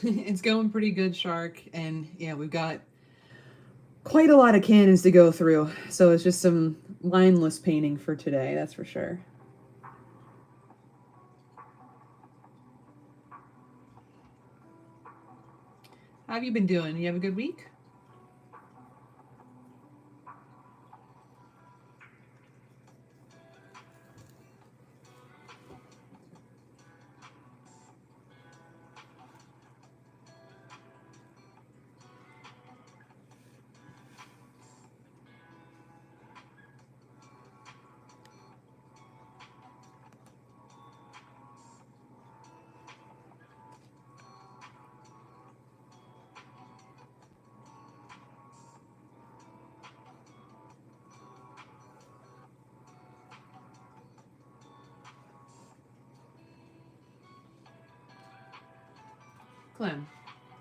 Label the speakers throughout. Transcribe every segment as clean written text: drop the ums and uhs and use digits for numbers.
Speaker 1: It's going pretty good, Shark. And yeah, we've got quite a lot of cannons to go through. So it's just some lineless painting for today, that's for sure. How have you been doing? You have a good week? Clem,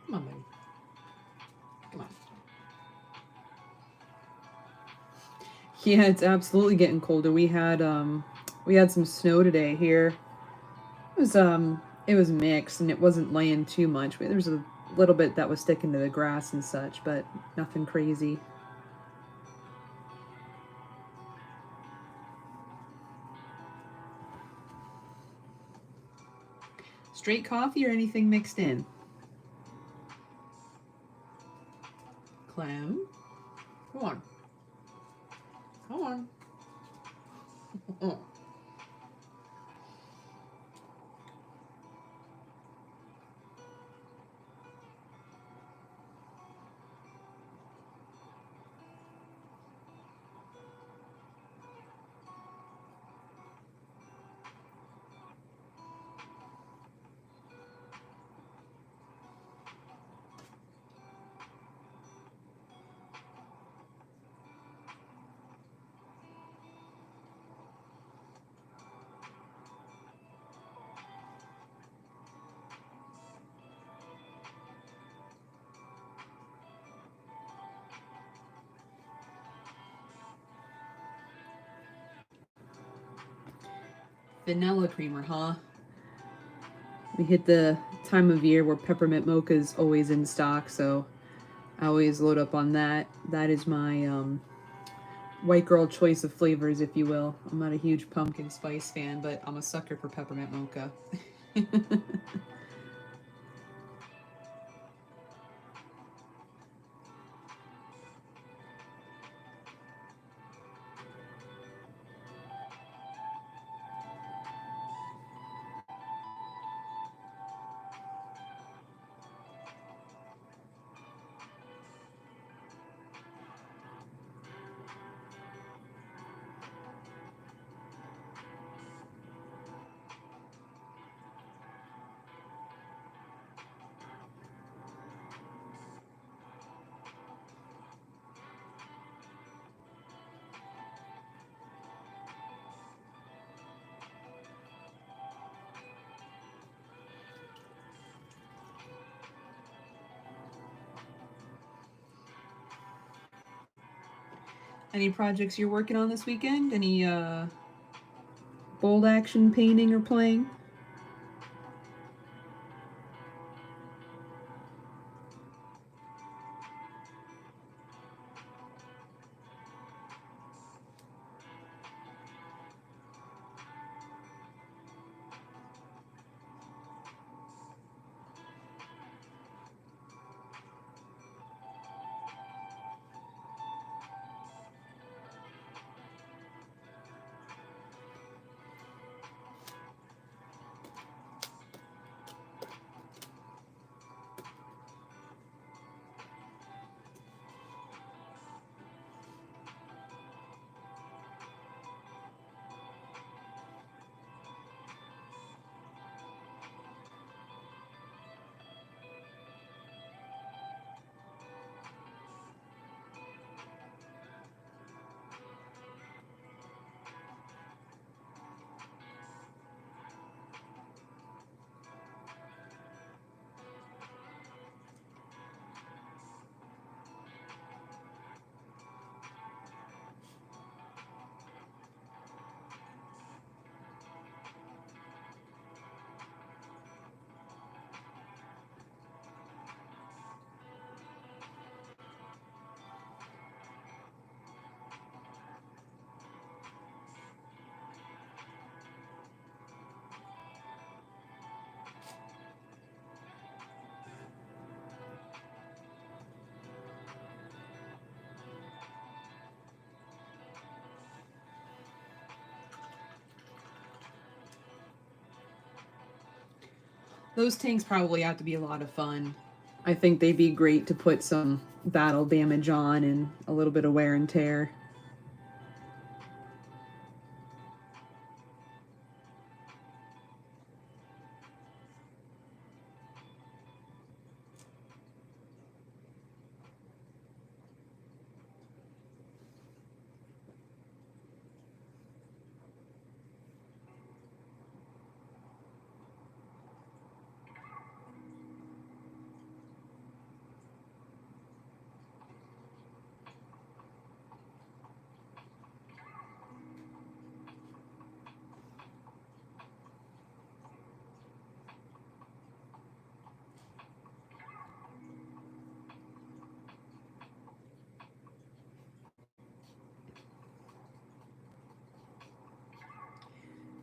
Speaker 1: come on, baby. Come on. Yeah, it's absolutely getting colder. We had some snow today here. It was mixed and it wasn't laying too much. There was a little bit that was sticking to the grass and such, but nothing crazy. Straight coffee or anything mixed in? Clem, come on. Come on. Oh. Vanilla creamer, huh? We hit the time of year where peppermint mocha is always in stock, so I always load up on that. That is my white girl choice of flavors, if you will. I'm not a huge pumpkin spice fan, but I'm a sucker for peppermint mocha. Any projects you're working on this weekend? Any bold action painting or playing? Those tanks probably have to be a lot of fun. I think they'd be great to put some battle damage on and a little bit of wear and tear.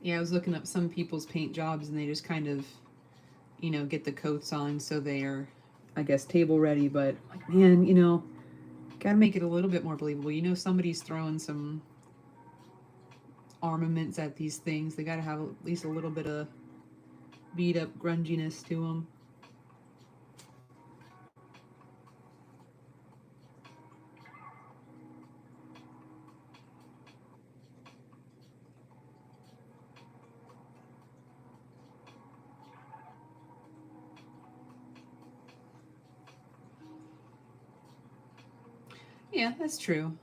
Speaker 1: Yeah, I was looking up some people's paint jobs and they just kind of, get the coats on so they are, I guess, table ready. But, like, man, gotta make it a little bit more believable. Somebody's throwing some armaments at these things. They gotta have at least a little bit of beat up grunginess to them. Yeah, that's true.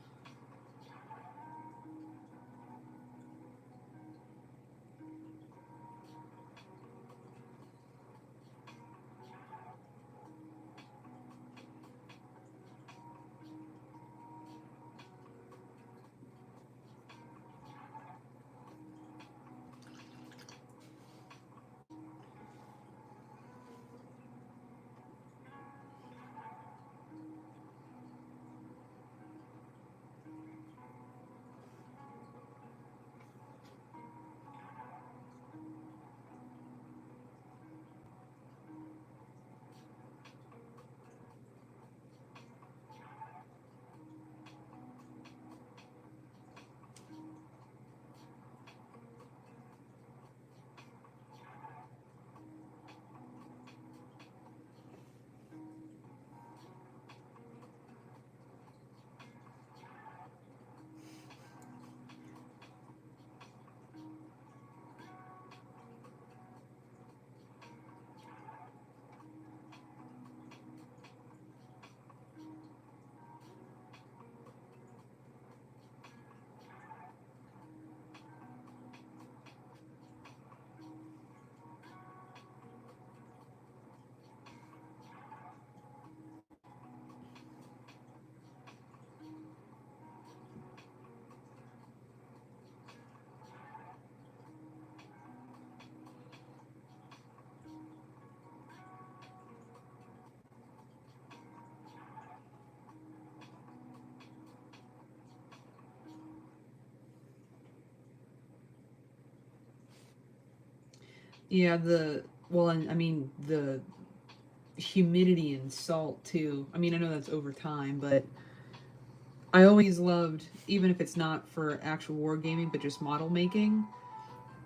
Speaker 1: Yeah, and I mean, the humidity and salt too. I mean, I know that's over time, but I always loved, even if it's not for actual wargaming, but just model making,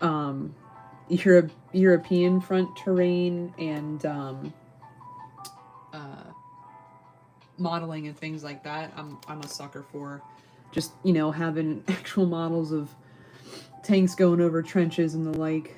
Speaker 1: um, European front terrain and uh, modeling and things like that. I'm a sucker for just having actual models of tanks going over trenches and the like.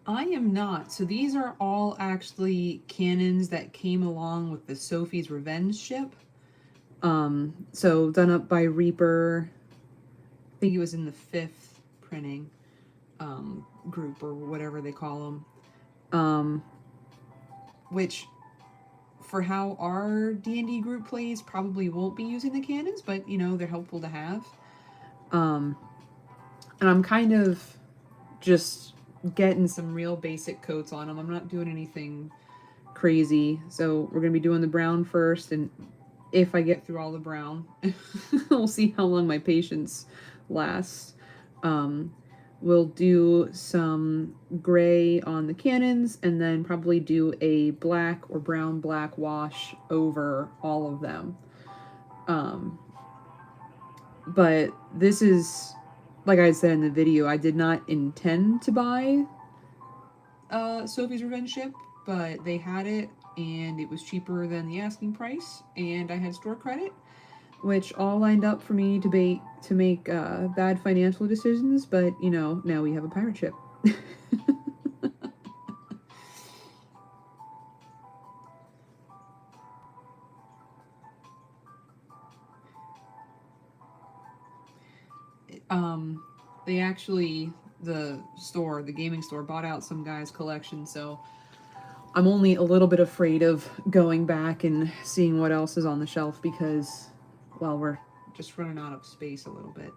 Speaker 1: I am not. So these are all actually cannons that came along with the Sophie's Revenge ship. So done up by Reaper. think it was in the 5th printing group or whatever they call them. Which for how our D&D group plays probably won't be using the cannons, but you know, they're helpful to have. And I'm kind of just getting some real basic coats on them. I'm not doing anything crazy. So we're going to be doing the brown first, and if I get through all the brown, we'll see how long my patience lasts. We'll do some gray on the cannons and then probably do a black or brown black wash over all of them. But this is, like I said in the video, I did not intend to buy Sophie's Revenge ship, but they had it and it was cheaper than the asking price, and I had store credit, which all lined up for me to make bad financial decisions. But you know, now we have a pirate ship. They actually, the gaming store, bought out some guy's collection, so I'm only a little bit afraid of going back and seeing what else is on the shelf because, well, we're just running out of space a little bit.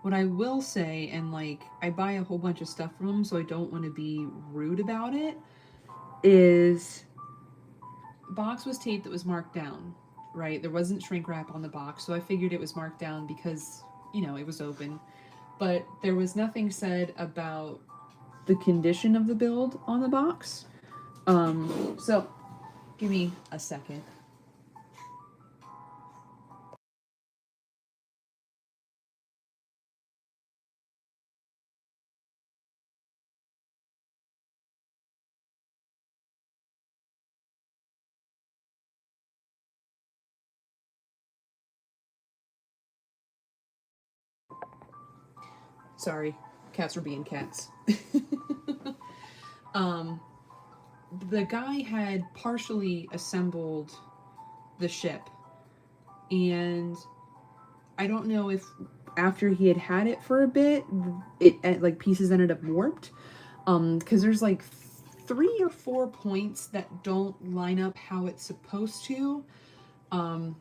Speaker 1: What I will say, and like, I buy a whole bunch of stuff from them, so I don't want to be rude about it, is box was tape that was marked down, right? There wasn't shrink wrap on the box, so I figured it was marked down because, you know, it was open. But there was nothing said about the condition of the build on the box. So give me a second. Sorry, cats are being cats. um, the guy had partially assembled the ship, and I don't know if after he had it for a bit, it like pieces ended up warped. Because there's like 3 or 4 points that don't line up how it's supposed to. Um,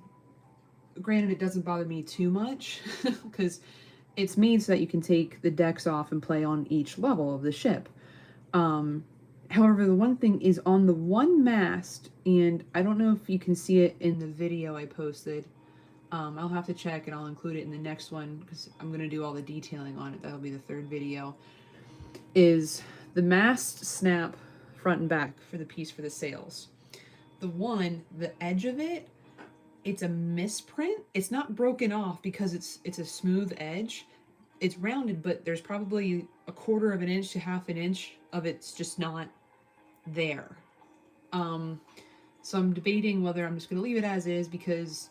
Speaker 1: Granted, it doesn't bother me too much because it's made so that you can take the decks off and play on each level of the ship. However, the one thing is on the one mast, and I don't know if you can see it in the video I posted. I'll have to check and I'll include it in the next one because I'm going to do all the detailing on it. That'll be the 3rd video. Is the mast snap front and back for the piece for the sails. The edge of it, it's a misprint. It's not broken off because it's a smooth edge. It's rounded, but there's probably 1/4 of an inch to 1/2 an inch of it's just not there. So I'm debating whether I'm just going to leave it as is because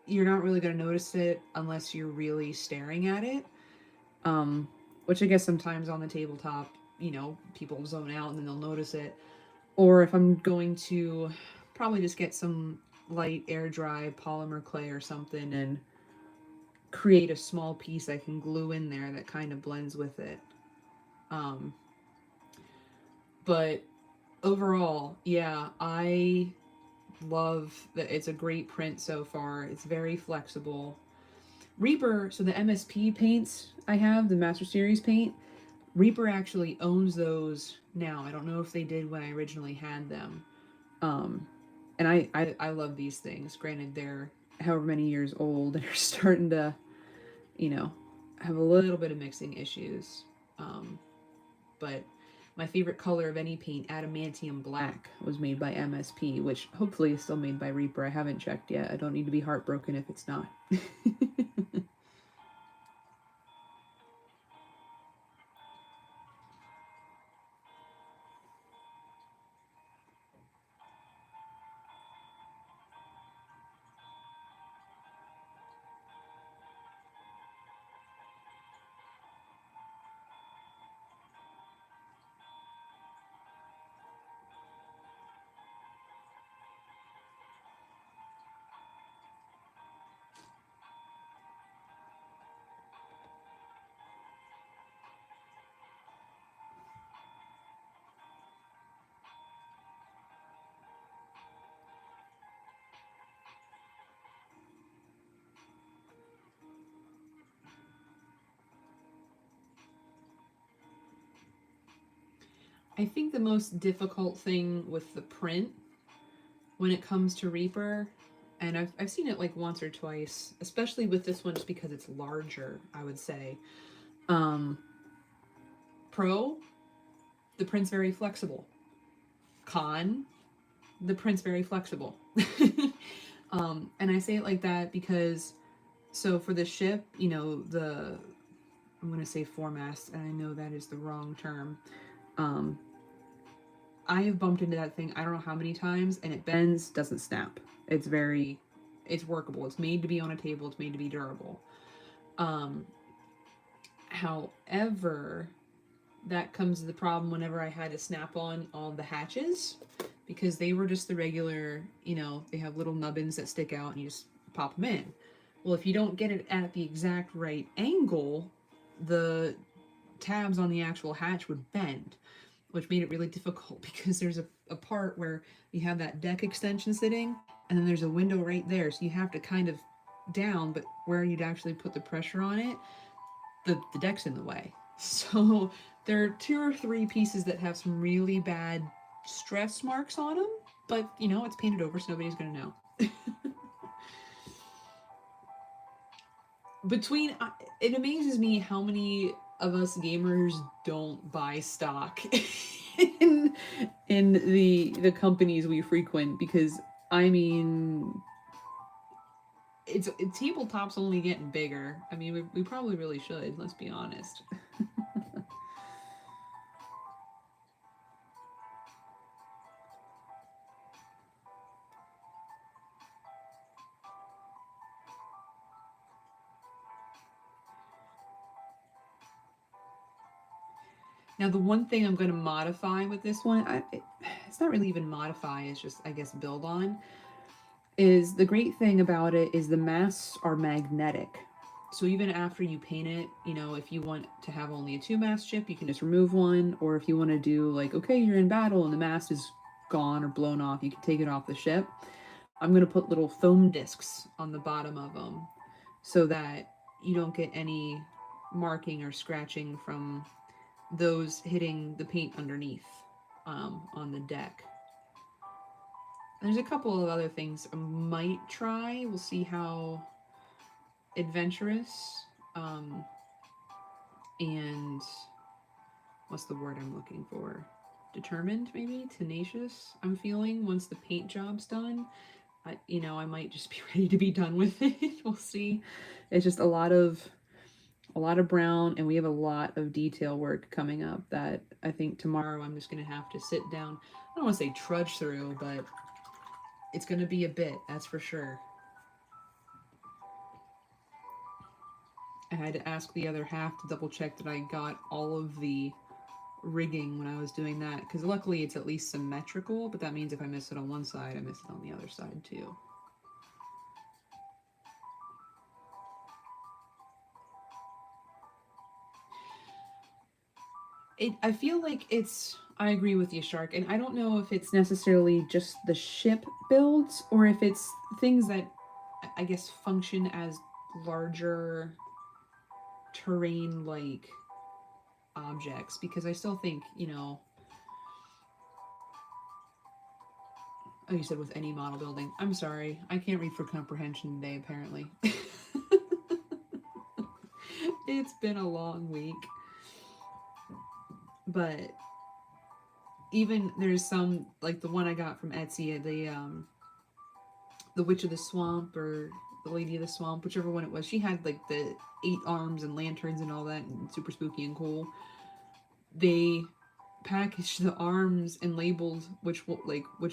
Speaker 1: you're not really going to notice it unless you're really staring at it. Which I guess sometimes on the tabletop, you know, people zone out and then they'll notice it. Or if I'm going to probably just get some light air dry polymer clay or something and create a small piece I can glue in there that kind of blends with it. But overall, yeah, I love that. It's a great print so far. It's very flexible. Reaper, so the MSP paints I have, the Master Series paint, Reaper actually owns those now. I don't know if they did when I originally had them. And I love these things. Granted, they're however many years old and are starting to, you know, have a little bit of mixing issues. But my favorite color of any paint, Adamantium Black, was made by MSP, which hopefully is still made by Reaper. I haven't checked yet. I don't need to be heartbroken if it's not. I think the most difficult thing with the print when it comes to Reaper, and I've seen it like once or twice, especially with this one just because it's larger, I would say. Um, Pro, the print's very flexible. Con, the print's very flexible. And I say it like that because, so for the ship, you know, I'm going to say foremast, and I know that is the wrong term. Um, I have bumped into that thing I don't know how many times, and it bends, doesn't snap. It's workable. It's made to be on a table. It's made to be durable. Um, However, that comes to the problem whenever I had to snap on all the hatches, because they were just the regular, you know, they have little nubbins that stick out and you just pop them in. Well, if you don't get it at the exact right angle, the tabs on the actual hatch would bend, which made it really difficult because there's a part where you have that deck extension sitting and then there's a window right there. So you have to kind of down, but where you'd actually put the pressure on it, the deck's in the way. So there are 2 or 3 pieces that have some really bad stress marks on them, but you know, it's painted over, so nobody's gonna know. Between It amazes me how many of us gamers don't buy stock in the companies we frequent, because I mean, it's tabletop's only getting bigger. I mean, we probably really should, let's be honest. Now, the one thing I'm going to modify with this one, it's not really even modify, it's just, I guess, build on, is the great thing about it is the masts are magnetic. So even after you paint it, you know, if you want to have only a 2-mast ship, you can just remove one. Or if you want to do like, okay, you're in battle and the mast is gone or blown off, you can take it off the ship. I'm going to put little foam discs on the bottom of them so that you don't get any marking or scratching from those hitting the paint underneath on the deck. There's a couple of other things I might try. We'll see how adventurous and what's the word I'm looking for? Determined, maybe? Tenacious, I'm feeling once the paint job's done. I might just be ready to be done with it. We'll see. It's just a lot of brown, and we have a lot of detail work coming up that I think tomorrow I'm just going to have to sit down. I don't want to say trudge through, but it's going to be a bit, that's for sure. I had to ask the other half to double check that I got all of the rigging when I was doing that, because luckily it's at least symmetrical, but that means if I miss it on one side, I miss it on the other side too. I feel like I agree with you, Shark, and I don't know if it's necessarily just the ship builds or if it's things that I guess function as larger terrain like objects, because I still think, you know, oh, you said with any model building. I'm sorry, I can't read for comprehension today, apparently. It's been a long week. But even there's some, like the one I got from Etsy, the Witch of the Swamp or the Lady of the Swamp, whichever one it was. She had like the 8 arms and lanterns and all that, and super spooky and cool. They packaged the arms and labeled which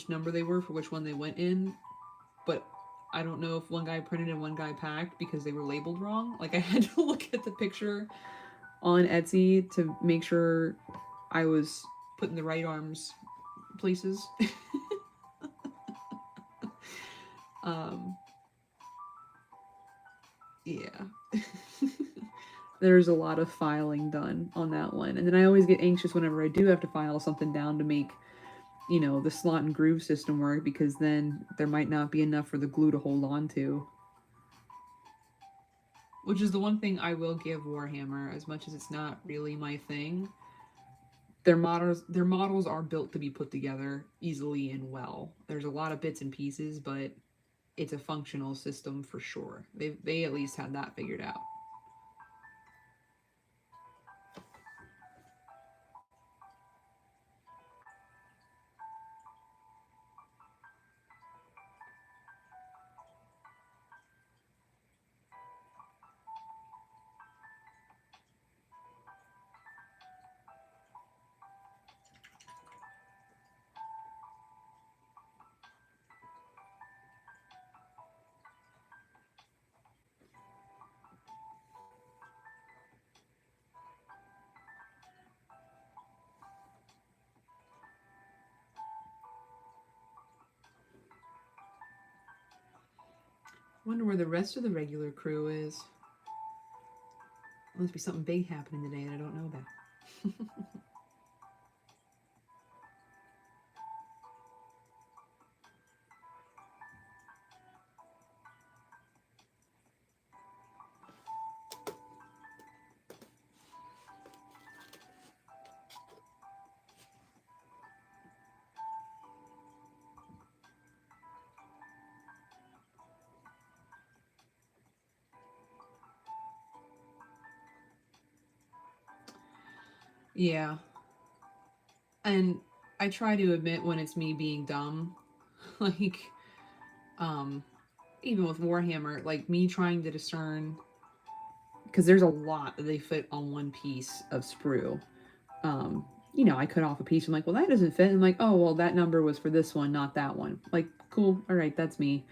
Speaker 1: number they were for which one they went in, but I don't know if one guy printed and one guy packed because they were labeled wrong. Like, I had to look at the picture on Etsy to make sure I was putting the right arms places. Yeah. There's a lot of filing done on that one. And then I always get anxious whenever I do have to file something down to make, you know, the slot and groove system work, because then there might not be enough for the glue to hold on to. Which is the one thing I will give Warhammer, as much as it's not really my thing. their models are built to be put together easily and well. There's a lot of bits and pieces, but it's a functional system for sure. They at least had that figured out. Wonder where the rest of the regular crew is. Must be something big happening today that I don't know about. Yeah. And I try to admit when it's me being dumb. Like, um, even with Warhammer, like me trying to discern, because there's a lot that they fit on one piece of sprue. Um, I cut off a piece. I'm like, well, that doesn't fit. I'm like, oh, well, that number was for this one, not that one. Like, cool. All right, that's me.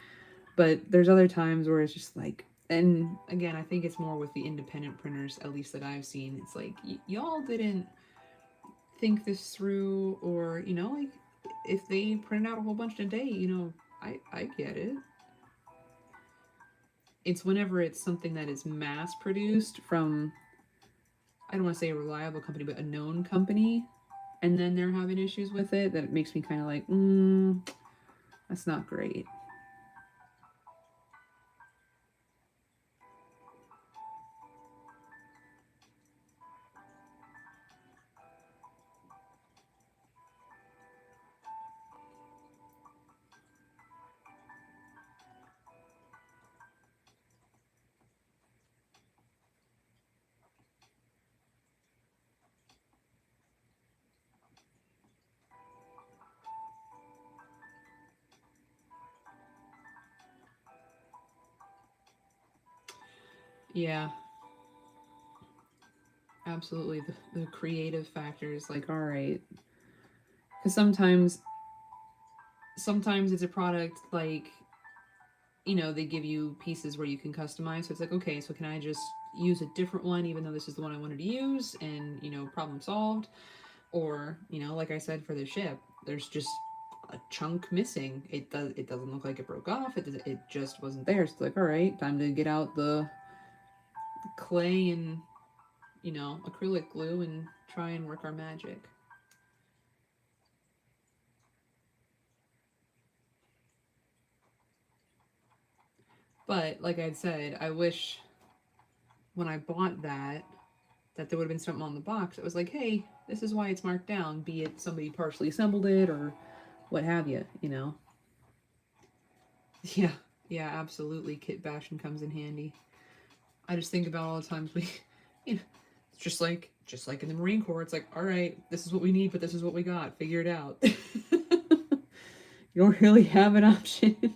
Speaker 1: But there's other times where it's just like, and again, I think it's more with the independent printers, at least that I've seen. It's like, y'all didn't think this through, or, like, if they print out a whole bunch a day, I get it. It's whenever it's something that is mass produced from, I don't want to say a reliable company, but a known company, and then they're having issues with it, that it makes me kind of like, that's not great. Yeah, absolutely. The creative factor is like, all right, because sometimes it's a product like, they give you pieces where you can customize. So it's like, okay, so can I just use a different one even though this is the one I wanted to use, and problem solved? Or, like I said, for the ship, there's just a chunk missing. It doesn't look like it broke off. It just wasn't there. So it's like, all right, time to get out the clay and acrylic glue and try and work our magic. But like I said, I wish when I bought that there would have been something on the box that was like, hey, this is why it's marked down, be it somebody partially assembled it or what have you. Yeah, yeah, absolutely. Kit bashing comes in handy. I just think about all the times we, you know, it's just like in the Marine Corps. It's like, all right, this is what we need, but this is what we got. Figure it out. You don't really have an option.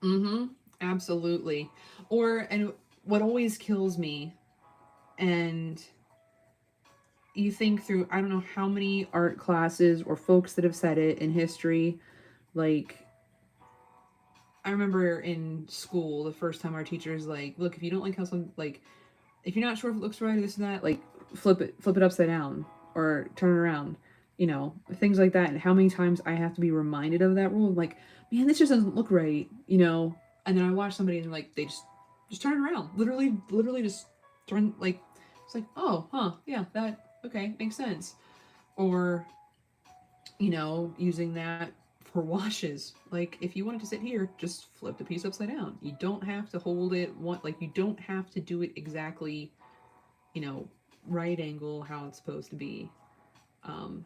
Speaker 1: Mm-hmm. Absolutely. And what always kills me, and you think through, I don't know how many art classes or folks that have said it in history. Like, I remember in school the first time our teachers like, look, if you don't like how some like, if you're not sure if it looks right or this and that, like flip it upside down or turn it around, things like that. And how many times I have to be reminded of that rule, like, man, this just doesn't look right. And then I watch somebody and like they just turn it around, literally just turn like it's like, oh, huh, yeah, that okay makes sense. Or using that for washes. Like, if you wanted to sit here, just flip the piece upside down. You don't have to hold it like you don't have to do it exactly, you know, right angle how it's supposed to be. Um,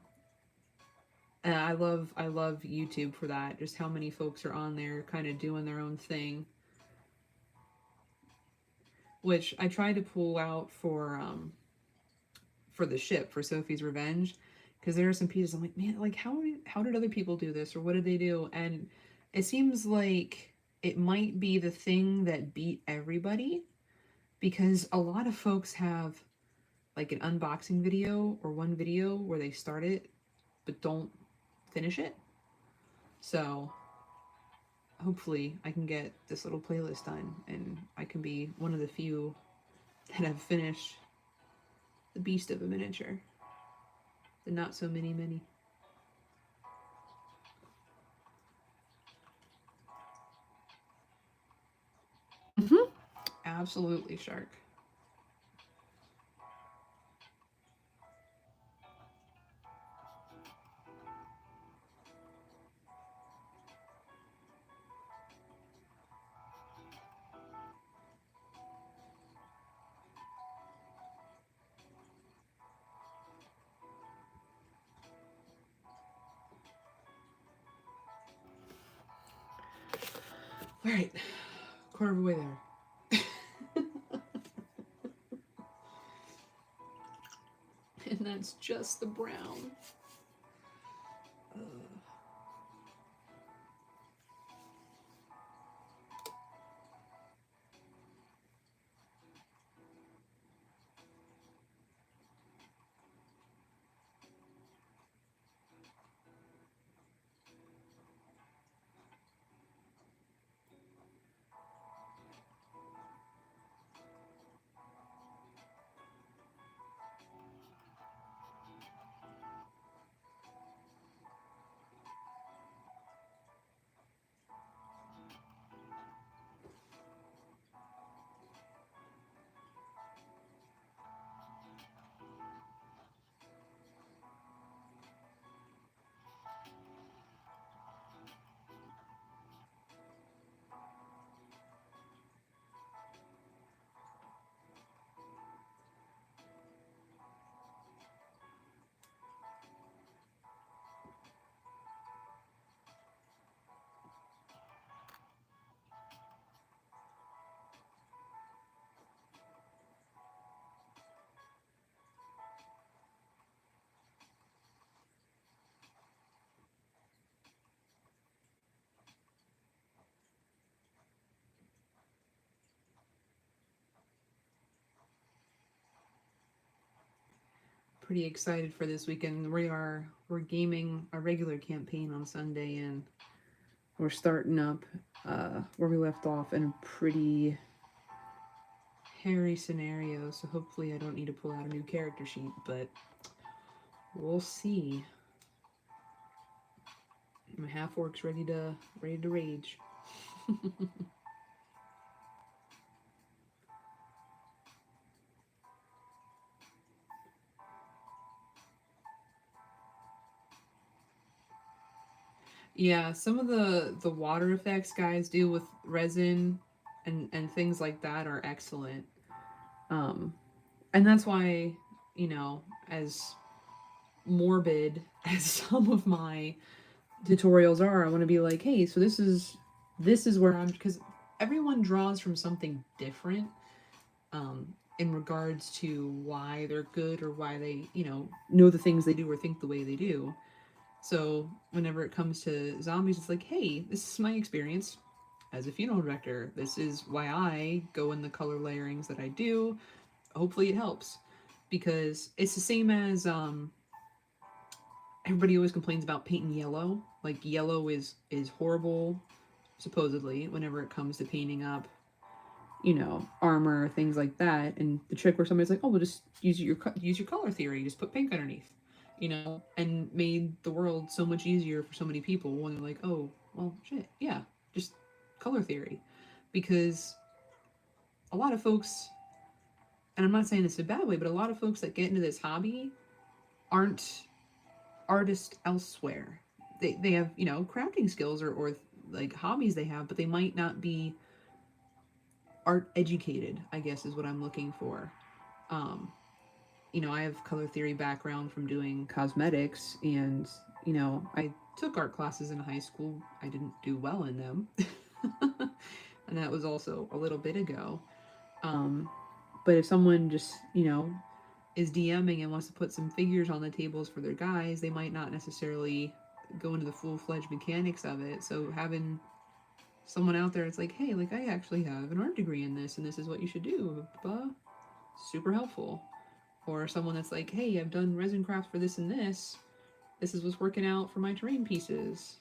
Speaker 1: and I love YouTube for that. Just how many folks are on there, kind of doing their own thing, which I tried to pull out for the ship for Sophie's Revenge, because there are some pieces I'm like, man, like how did other people do this, or what did they do? And it seems like it might be the thing that beat everybody, because a lot of folks have like an unboxing video or one video where they start it but don't finish it. So hopefully I can get this little playlist done and I can be one of the few that have finished the beast of a miniature. The not so many. Mm-hmm. Absolutely, Shark. All right, quarter of the way there. And that's just the brown. Uh, Pretty excited for this weekend. We're gaming our regular campaign on Sunday, and we're starting up where we left off in a pretty hairy scenario. So hopefully I don't need to pull out a new character sheet, but we'll see. My half orc's ready to rage. Yeah, some of the water effects guys do with resin and things like that are excellent. Um, and that's why, as morbid as some of my tutorials are, I want to be like, hey, so this is where I'm, because everyone draws from something different, in regards to why they're good or why they, know the things they do or think the way they do. So whenever it comes to zombies, it's like, hey, this is my experience as a funeral director. This is why I go in the color layerings that I do. Hopefully it helps. because it's the same as everybody always complains about painting yellow. Like yellow is horrible supposedly whenever it comes to painting up, you know, armor, things like that. And the trick where somebody's like, oh, well, just use your color theory, just put pink underneath, you know, and made the world so much easier for so many people when they're like, oh, well, shit, yeah, just color theory, because a lot of folks, and I'm not saying this in a bad way, but a lot of folks that get into this hobby aren't artists elsewhere. They have, you know, crafting skills or like hobbies they have, but they might not be art educated, I guess is what I'm looking for. Um, you know, I have color theory background from doing cosmetics, and you know, I took art classes in high school. I didn't do well in them. And that was also a little bit ago. Um, but if someone just, you know, is DMing and wants to put some figures on the tables for their guys, they might not necessarily go into the full-fledged mechanics of it. So having someone out there, it's like, hey, like I actually have an art degree in this, and this is what you should do. Blah, super helpful. Or someone that's like, hey, I've done resin craft for this and this. This is what's working out for my terrain pieces.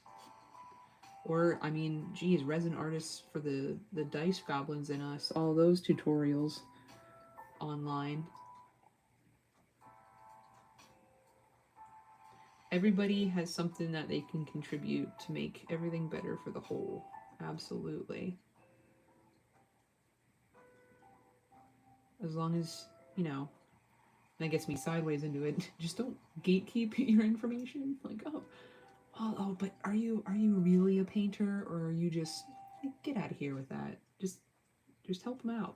Speaker 1: Or I mean, geez, resin artists for the dice goblins in us. All those tutorials online. Everybody has something that they can contribute to make everything better for the whole. Absolutely. As long as, you know, that gets me sideways into it. Just don't gatekeep your information. Like, but are you really a painter, or are you just like, get out of here with that? Just help them out.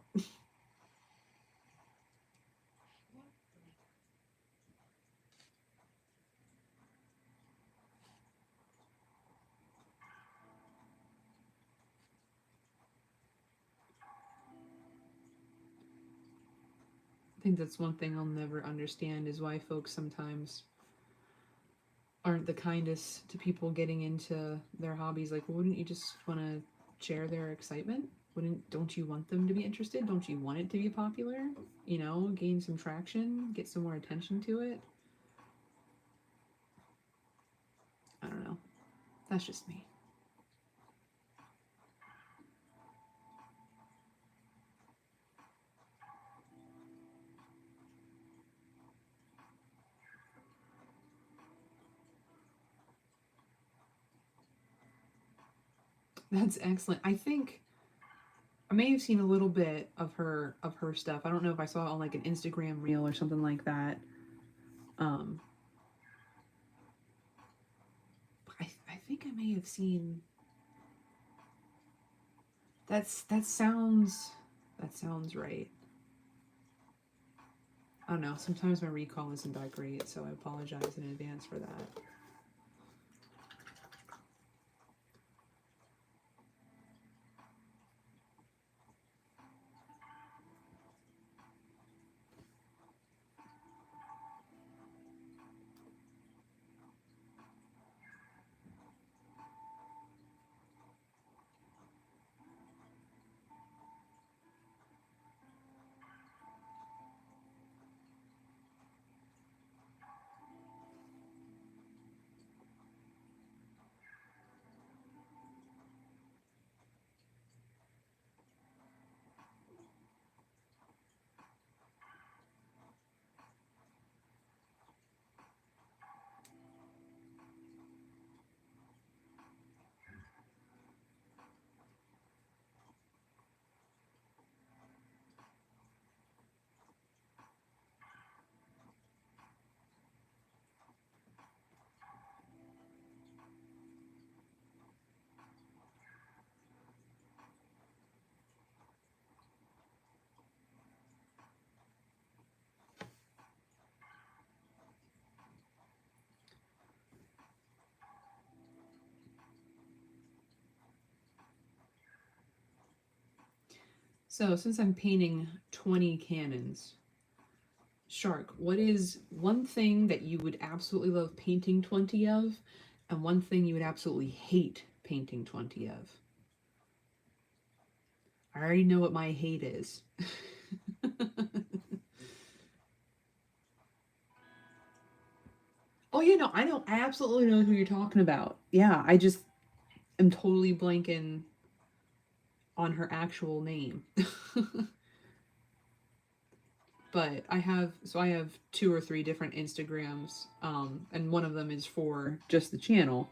Speaker 1: I think that's one thing I'll never understand is why folks sometimes aren't the kindest to people getting into their hobbies. Like, wouldn't you just want to share their excitement? Don't you want them to be interested? Don't you want it to be popular? You know, gain some traction, get some more attention to it. I don't know. That's just me. That's excellent. I think I may have seen a little bit of her stuff. I don't know if I saw it on like an Instagram reel or something like that. Um, I think I may have seen that sounds right. I don't know. Sometimes my recall isn't that great, so I apologize in advance for that. So, since I'm painting 20 cannons, Shark, what is one thing that you would absolutely love painting 20 of, and one thing you would absolutely hate painting 20 of? I already know what my hate is. Oh, yeah, no, I know. I absolutely know who you're talking about. Yeah, I just am totally blanking on her actual name. But I have two or three different Instagrams, and one of them is for just the channel.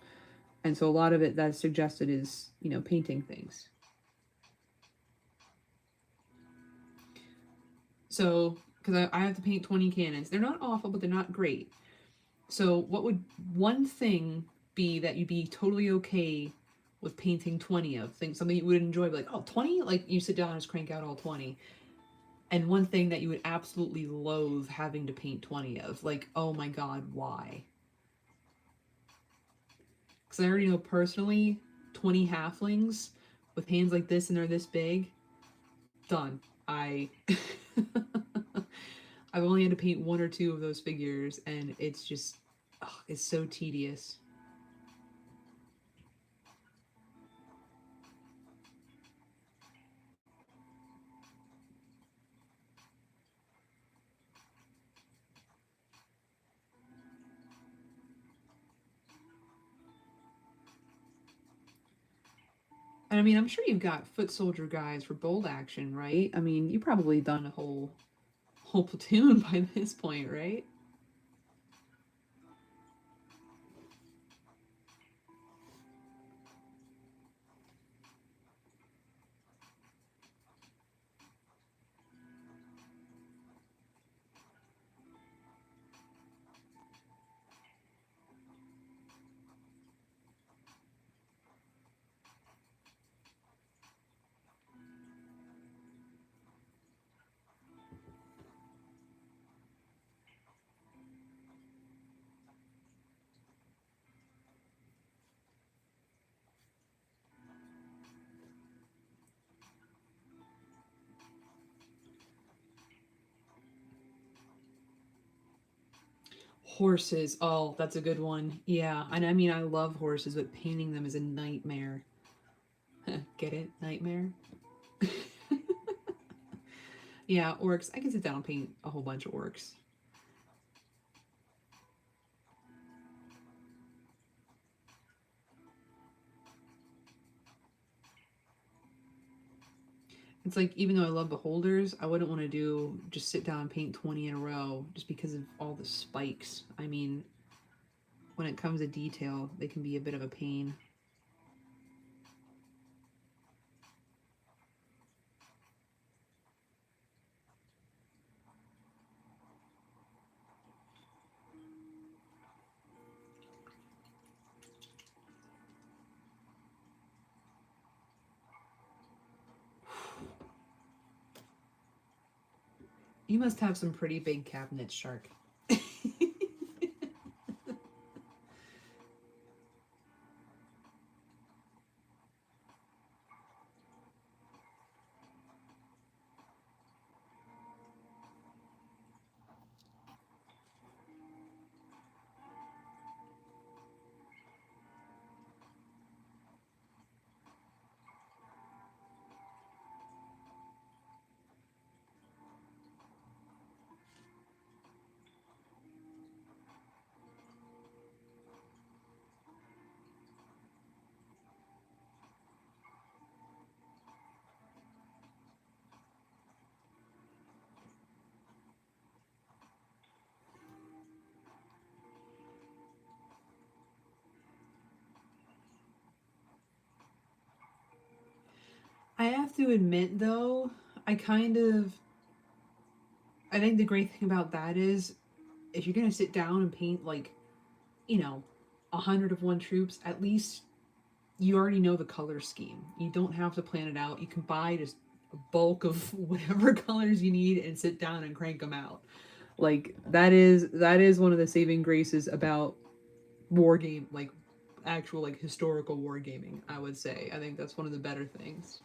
Speaker 1: And so a lot of it that's suggested is, painting things. So, because I have to paint 20 cannons. They're not awful, but they're not great. So, what would one thing be that you'd be totally okay with painting 20 of? Think something you would enjoy, like, oh, 20? Like, you sit down and just crank out all 20. And one thing that you would absolutely loathe having to paint 20 of. Like, oh my god, why? Because I already know personally 20 halflings with hands like this and they're this big, done. I've only had to paint one or two of those figures, and it's just, it's so tedious. And I mean, I'm sure you've got foot soldier guys for bold action, right? I mean, you've probably done a whole platoon by this point, right? Horses. Oh, that's a good one. Yeah. And I mean, I love horses, but painting them is a nightmare. Get it? Nightmare? Yeah, orcs. I can sit down and paint a whole bunch of orcs. It's like, even though I love beholders, I wouldn't want to do just sit down and paint 20 in a row just because of all the spikes. I mean, when it comes to detail, they can be a bit of a pain. You must have some pretty big cabinets, Shark. I have to admit, though, I kind of. I think the great thing about that is if you're going to sit down and paint, like, you know, 100 of one troops, at least you already know the color scheme. You don't have to plan it out. You can buy just a bulk of whatever colors you need and sit down and crank them out. Like, that is one of the saving graces about war game, like actual, like, historical wargaming, I would say. I think that's one of the better things.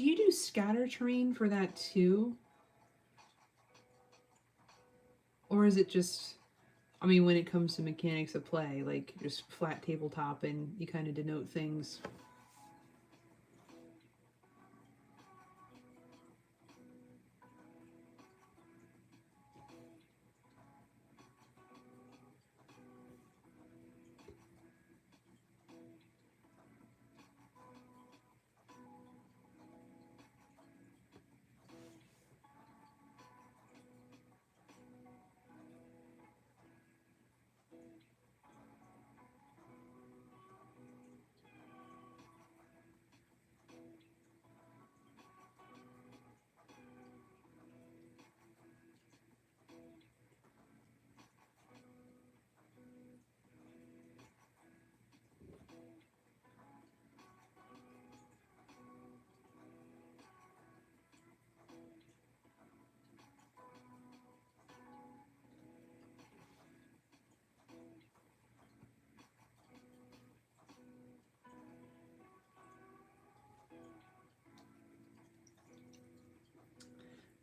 Speaker 1: Do you do scatter terrain for that too? Or is it just, I mean, when it comes to mechanics of play, like just flat tabletop and you kind of denote things?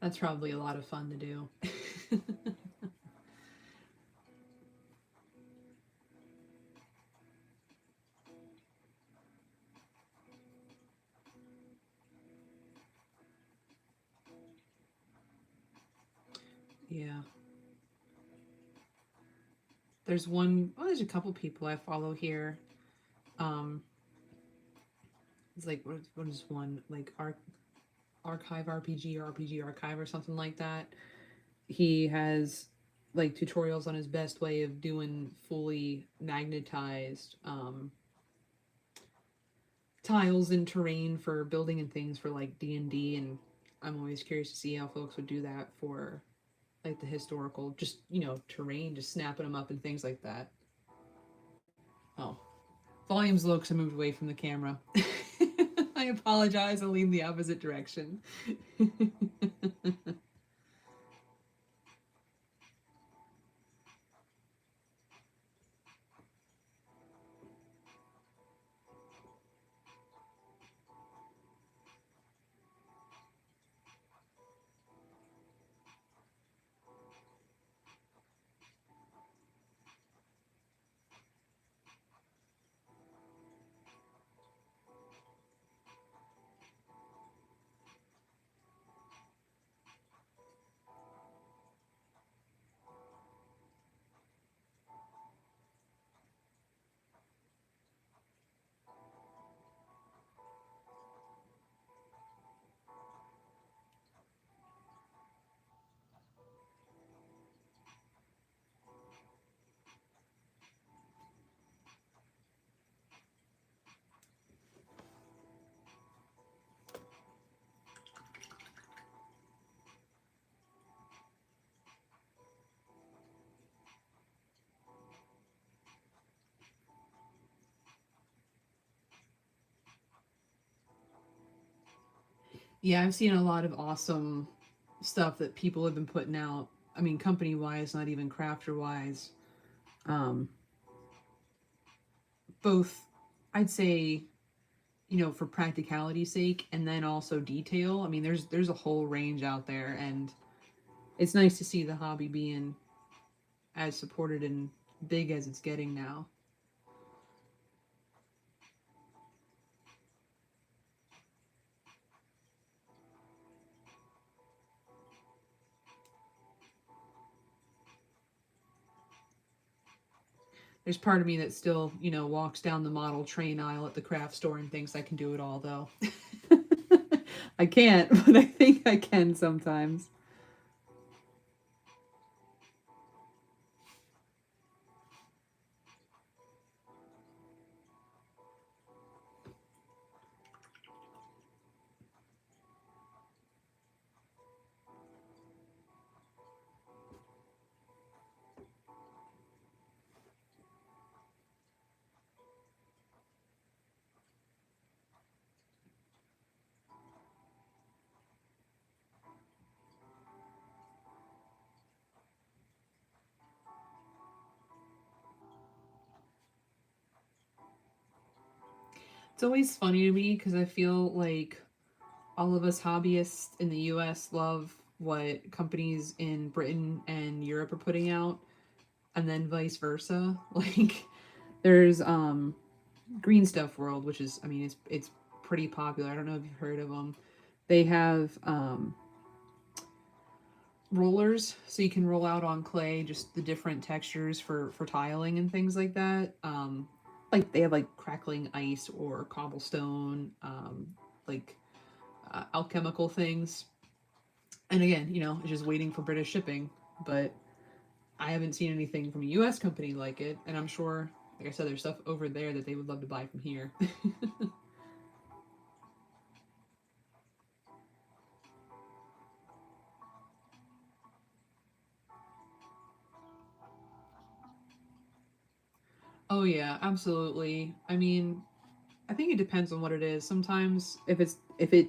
Speaker 1: That's probably a lot of fun to do. Yeah. There's one, well, there's a couple people I follow here. Um, it's like, what is one? Like Archive RPG or RPG Archive or something like that. He has like tutorials on his best way of doing fully magnetized tiles and terrain for building and things for like D&D, and I'm always curious to see how folks would do that for like the historical, just terrain, just snapping them up and things like that. Oh, volume's low because I moved away from the camera. I apologize. I'll lean the opposite direction. Yeah, I've seen a lot of awesome stuff that people have been putting out. I mean, company wise, not even crafter wise. Um, both, I'd say, for practicality's sake, and then also detail. I mean, there's a whole range out there, and it's nice to see the hobby being as supported and big as it's getting now. There's part of me that still, walks down the model train aisle at the craft store and thinks I can do it all, though. I can't, but I think I can sometimes. It's always funny to me because I feel like all of us hobbyists in the US love what companies in Britain and Europe are putting out, and then vice versa. Like there's Green Stuff World, which is, I mean, it's pretty popular. I don't know if you've heard of them. They have rollers, so you can roll out on clay just the different textures for tiling and things like that. Like they have like crackling ice or cobblestone, like alchemical things. And again, it's just waiting for British shipping. But I haven't seen anything from a U.S. company like it, and I'm sure, like I said, there's stuff over there that they would love to buy from here. Oh yeah, absolutely. I mean, I think it depends on what it is. Sometimes if it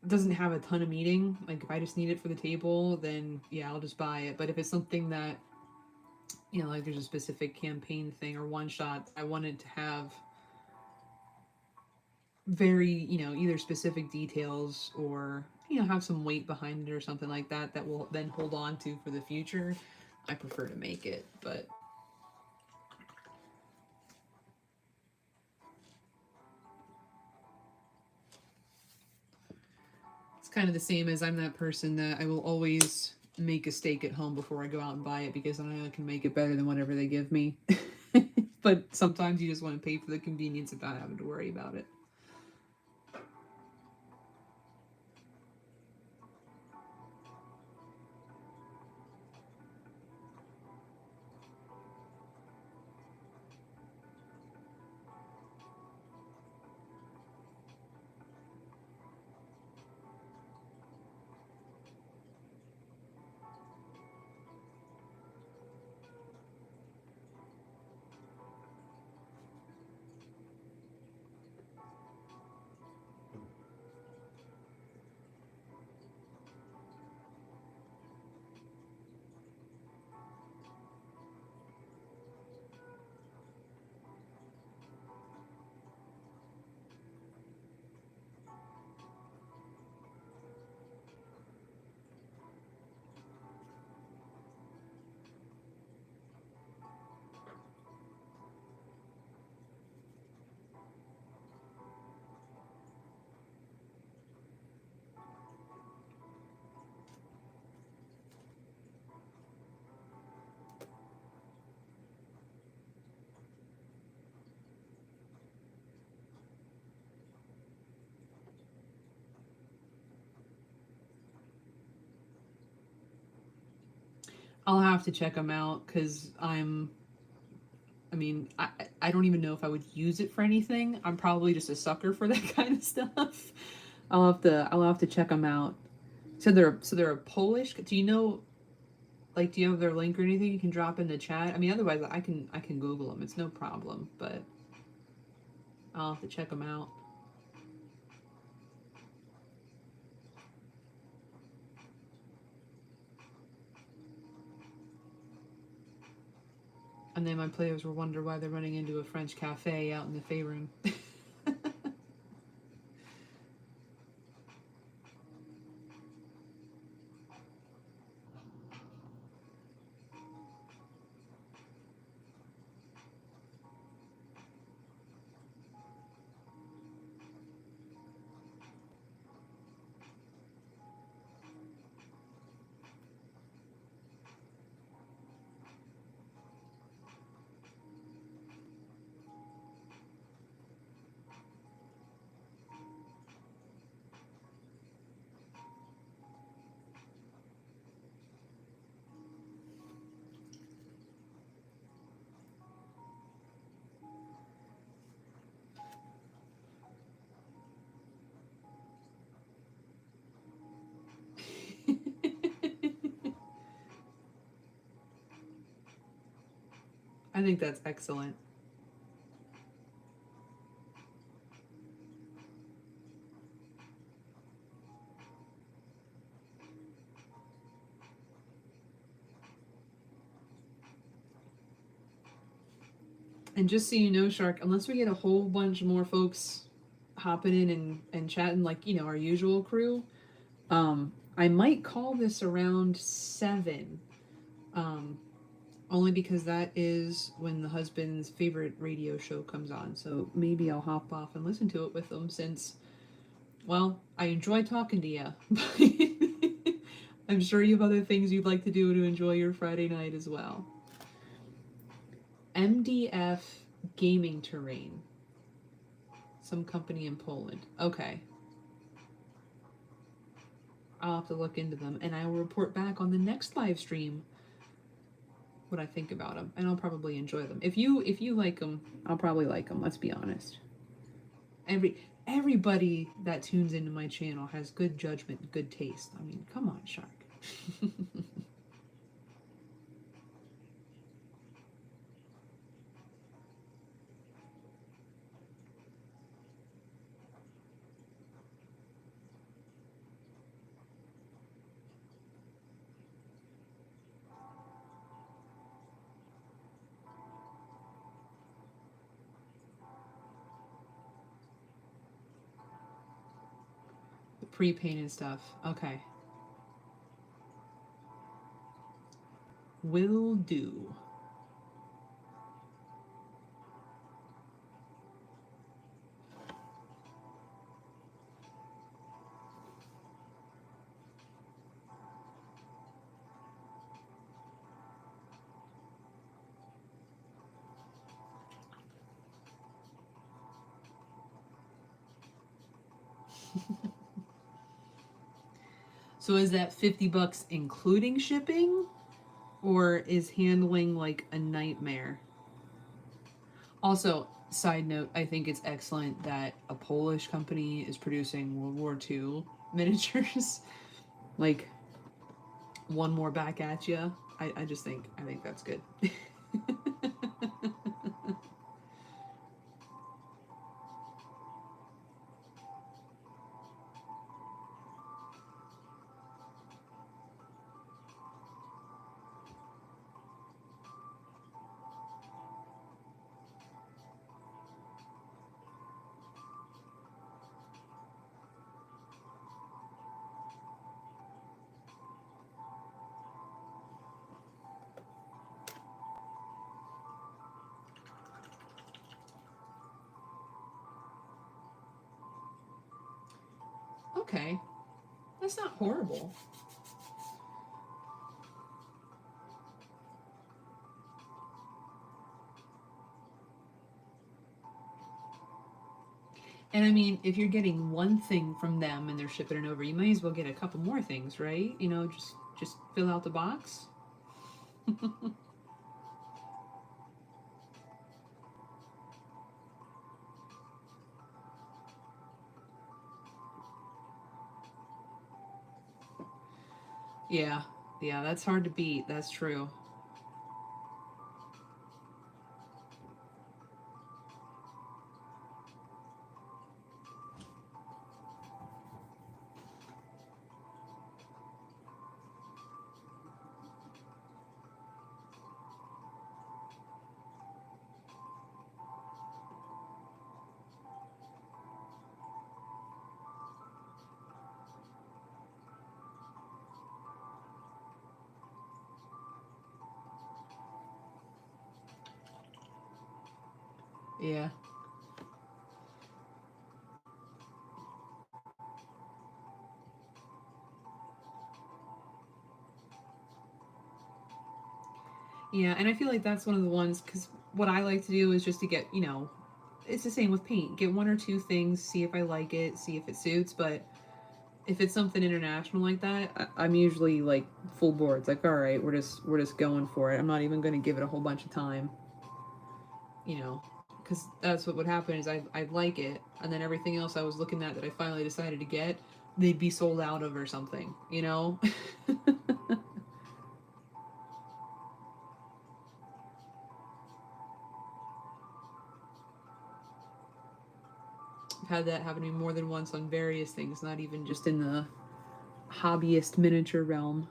Speaker 1: doesn't have a ton of meaning, like if I just need it for the table, then yeah, I'll just buy it. But if it's something that, like there's a specific campaign thing or one shot, I wanted to have very, either specific details or, have some weight behind it or something like that that will then hold on to for the future, I prefer to make it. But it's kind of the same as I'm that person that I will always make a steak at home before I go out and buy it because I know I can make it better than whatever they give me. But sometimes you just want to pay for the convenience of not having to worry about it. I'll have to check them out because I mean, I don't even know if I would use it for anything. I'm probably just a sucker for that kind of stuff. I'll have to check them out. So they're a Polish. Do you know, like, do you have their link or anything you can drop in the chat? I mean, otherwise I can Google them. It's no problem. But I'll have to check them out. And then my players will wonder why they're running into a French cafe out in the Fey room. I think that's excellent. And just so you know, Shark, unless we get a whole bunch more folks hopping in and chatting like, you know, our usual crew. I might call this around 7. Um, Only because that is when the husband's favorite radio show comes on. So maybe I'll hop off and listen to it with them since, well, I enjoy talking to you. I'm sure you have other things you'd like to do to enjoy your Friday night as well. MDF Gaming Terrain. Some company in Poland. Okay. I'll have to look into them and I will report back on the next live stream what I think about them, and I'll probably enjoy them. If you like them, I'll probably like them. Let's be honest. Everybody that tunes into my channel has good judgment, good taste. I mean, come on, Shark. The pre-painted stuff. Okay. Will do. So is that $50 including shipping? Or is handling like a nightmare? Also, side note, I think it's excellent that a Polish company is producing World War II miniatures. Like, one more back at you. I think that's good. Okay, that's not horrible. And I mean, if you're getting one thing from them and they're shipping it over, you might as well get a couple more things, right? You know, just fill out the box. Yeah, yeah, that's hard to beat. That's true. Yeah. Yeah, and I feel like that's one of the ones because what I like to do is just to get, you know, it's the same with paint. Get one or two things, see if I like it, see if it suits. But if it's something international like that, I'm usually like full board. It's like, all right, we're just going for it. I'm not even going to give it a whole bunch of time, you know, because that's what would happen is I'd like it, and then everything else I was looking at that I finally decided to get, they'd be sold out of or something, you know. I've had that happen to me more than once on various things, not even just in the hobbyist miniature realm.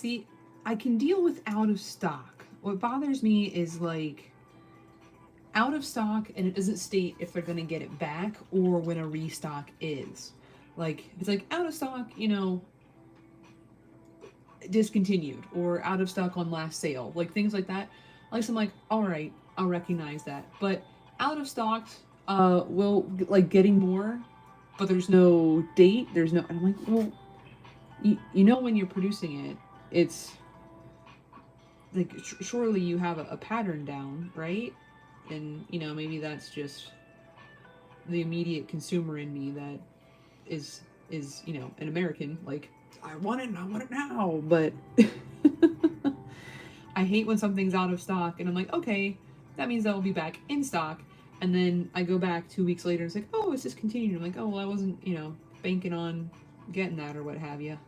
Speaker 2: See, I can deal with out of stock. What bothers me is like out of stock and it doesn't state if they're going to get it back or when a restock is. Like, it's like out of stock, you know, discontinued or out of stock on last sale, like things like that. Like, so I'm like, all right, I'll recognize that. But out of stock, will like getting more, but there's no date. There's no. And I'm like, well, you know when you're producing it, it's like surely you have a pattern down, right? And you know maybe that's just the immediate consumer in me that is you know an American. Like I want it and I want it now, but I hate when something's out of stock and I'm like, okay, that means that will be back in stock. And then I go back 2 weeks later and it's like, oh, it's discontinued. I'm like, oh, well, I wasn't, you know, banking on getting that or what have you.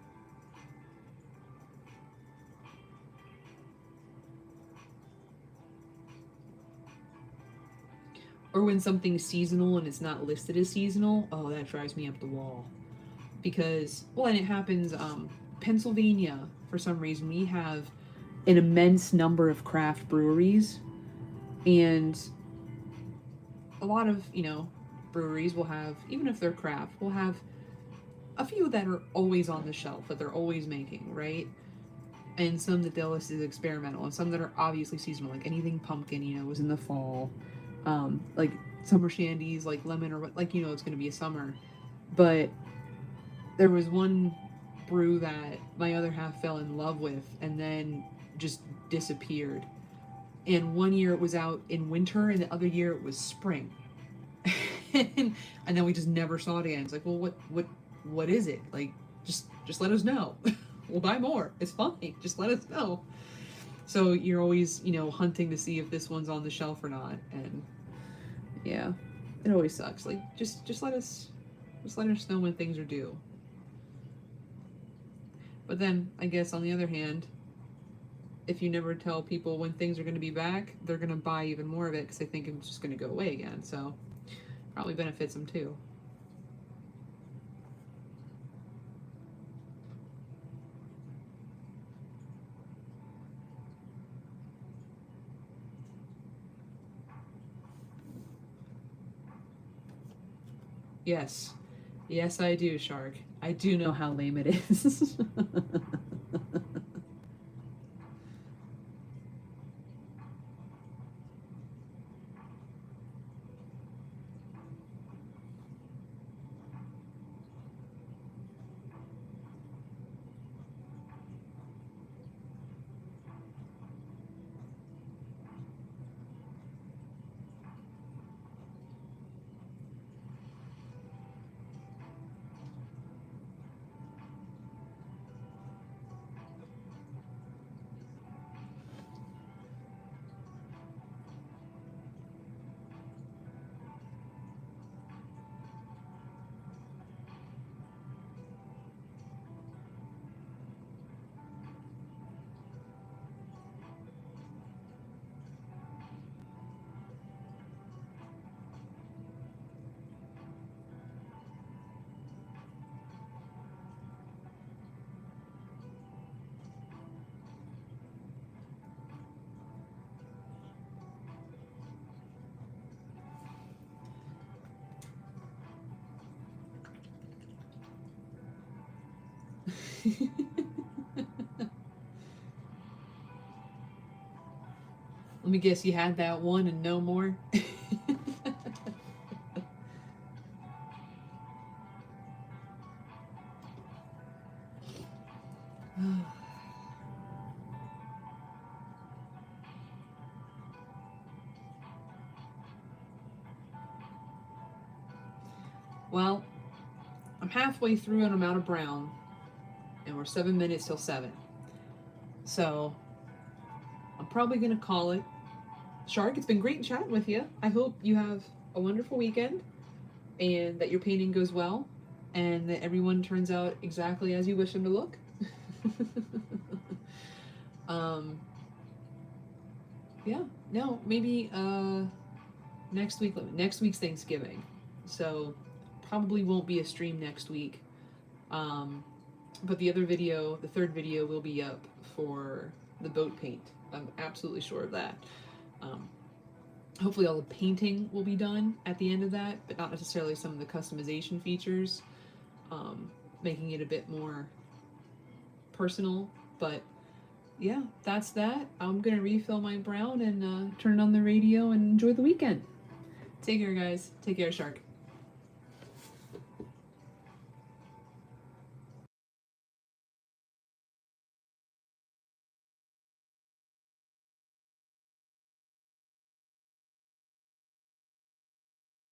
Speaker 2: Or when something's seasonal and it's not listed as seasonal, oh, that drives me up the wall. Because, well, and it happens, Pennsylvania, for some reason, we have an immense number of craft breweries, and a lot of, you know, breweries will have, even if they're craft, will have a few that are always on the shelf that they're always making, right? And some that they'll list as experimental, and some that are obviously seasonal, like anything pumpkin, you know, was in the fall, like summer shandies, like lemon or what, like you know, it's going to be a summer. But there was one brew that my other half fell in love with, and then just disappeared. And one year it was out in winter, and the other year it was spring. and then we just never saw it again. It's like, well, what is it? Like, just let us know. We'll buy more. It's fine. Just let us know. So you're always, you know, hunting to see if this one's on the shelf or not. And yeah, it always sucks. Like, just let us know when things are due. But then, I guess on the other hand, if you never tell people when things are going to be back, they're going to buy even more of it because they think it's just going to go away again. So probably benefits them too. Yes. Yes, I do, Shark. I do know how lame it is. Let me guess, you had that one and no more? Well, I'm halfway through and I'm out of brown, and we're 7 minutes till 7. So I'm probably going to call it. Shark, it's been great chatting with you. I hope you have a wonderful weekend and that your painting goes well and that everyone turns out exactly as you wish them to look. um, yeah, no, maybe next week's Thanksgiving. So probably won't be a stream next week. Um, But the other video, the third video, will be up for the boat paint. I'm absolutely sure of that. Um, Hopefully all the painting will be done at the end of that, but not necessarily some of the customization features, making it a bit more personal. But yeah, that's that. I'm gonna refill my brown and turn on the radio and enjoy the weekend. Take care, guys. Take care, Shark.